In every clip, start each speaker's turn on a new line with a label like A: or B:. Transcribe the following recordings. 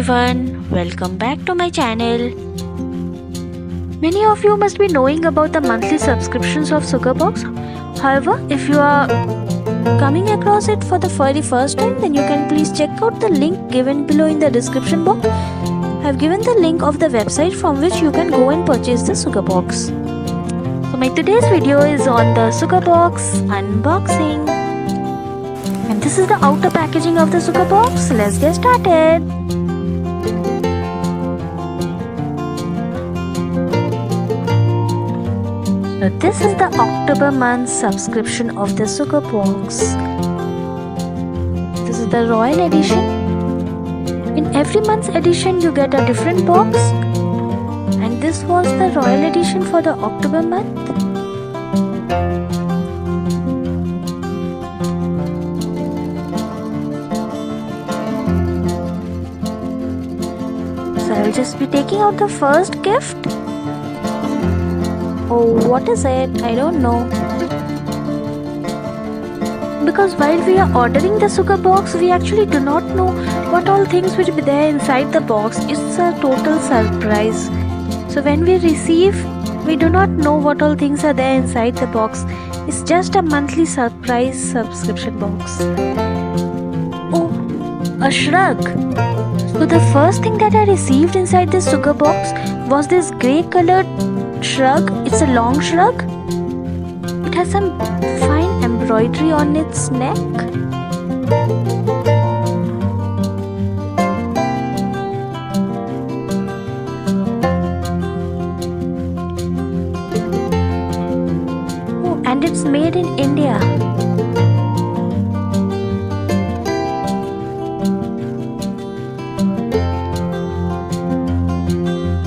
A: everyone, welcome back to my channel. Many of you must be knowing about the monthly subscriptions of SUGARBOX. However, if you are coming across it for the very first time, then you can please check out the link given below in the description box. I have given the link of the website from which you can go and purchase the SUGARBOX. So my today's video is on the SUGARBOX unboxing. And this is the outer packaging of the SUGARBOX. Let's get started. So this is the October month subscription of the SUGARBOX. This is the Royal Edition. In every month's edition you get a different box. And this was the Royal Edition for the October month. So I will just be taking out the first gift. Oh, what is it? I don't know. Because while we are ordering the SUGARBOX, we actually do not know what all things will be there inside the box. It's a total surprise. So when we receive, we do not know what all things are there inside the box. It's just a monthly surprise subscription box. Oh, a shrug. So the first thing that I received inside this SUGARBOX was this grey colored shrug. It's a long shrug. It has some fine embroidery on its neck. Oh, and it's made in India.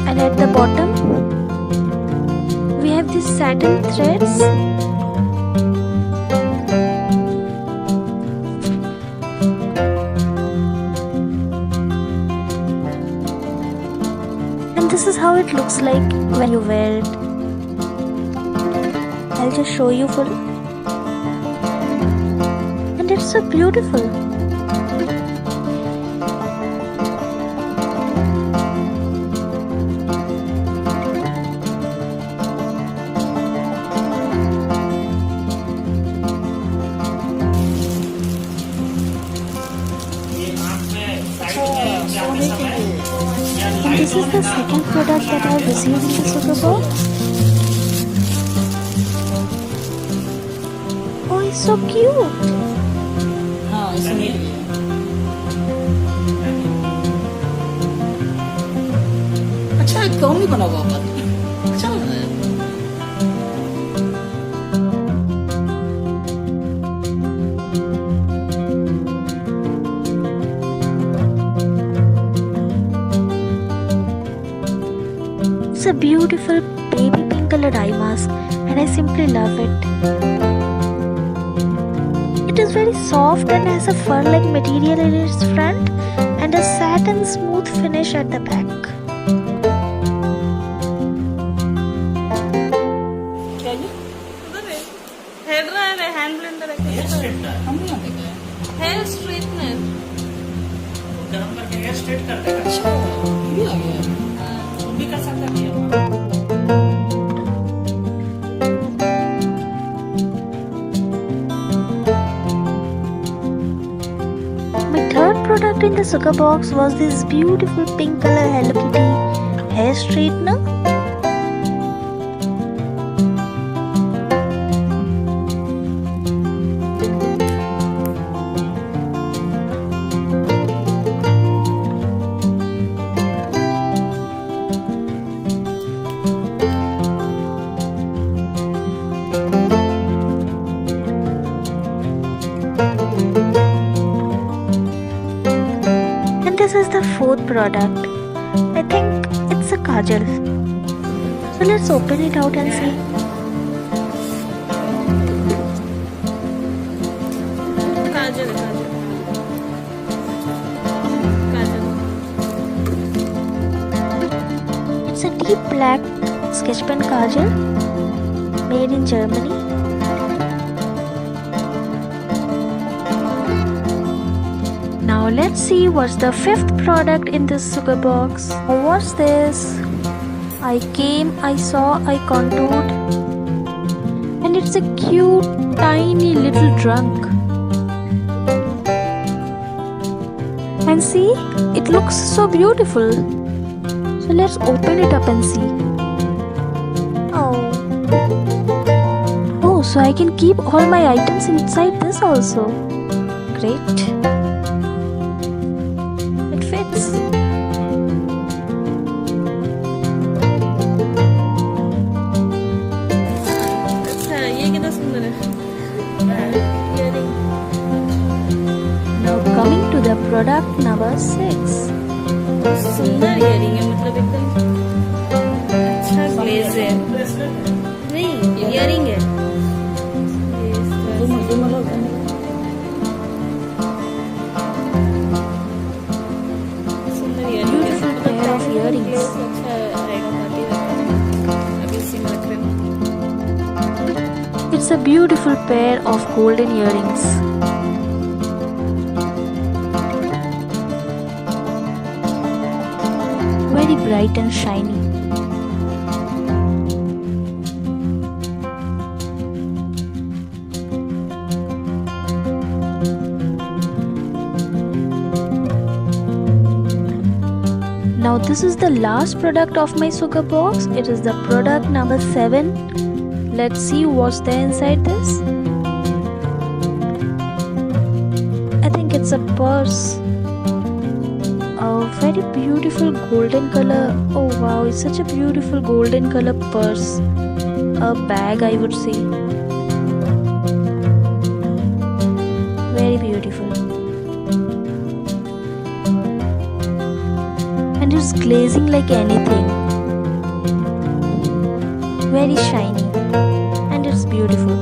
A: And at the bottom we have these satin threads. And this is how it looks like when you wear it. I'll just show you fully. And it's so beautiful. And this is the second product that I have received in the SUGARBOX. Oh, it's so cute.
B: हाँ इसमें अच्छा क्यों नहीं बना हुआ अच्छा लग रहा है
A: It's a beautiful baby pink colored eye mask and I simply love it. It is very soft and has a fur-like material in its front and a satin smooth finish at the back.
C: Hand blender hair straightener
B: गरम करके hair straight करते हैं अच्छा ये आ गया तुम भी कर सकते हैं
A: My third product in the SUGARBOX was this beautiful pink color Hello Kitty hair straightener. This is the fourth product. I think it's a kajal. So let's open it out and see.
C: Kajal
A: It's a deep black sketch pen kajal made in Germany. Now Now let's see what's the fifth product in this sugar box. What's this? I saw, I contoured, and it's a cute tiny little trunk. And see, it looks so beautiful. So let's open it up and see. Oh, so I can keep all my items inside this also. Great. It fits.
C: अच्छा ये कितना सुंदर है Earring.
A: Now coming to the product number 6.
C: सुंदर earring है मतलब एकदम अच्छा ग्लेज है नहीं इयरिंग है सुंदर इयरिंग है
A: Beautiful pair of earrings.
C: अच्छा आएगा पार्टी में अभी सिमा cream
A: It's a beautiful pair of golden earrings. Very bright and shiny. Now this is the last product of my sugar box. It is the product number 7. Let's see what's there inside this. I think it's a purse. A very beautiful golden color. Oh wow, it's such a beautiful golden color purse. A bag, I would say. Very beautiful. And it's glazing like anything. Very shiny. And it's beautiful.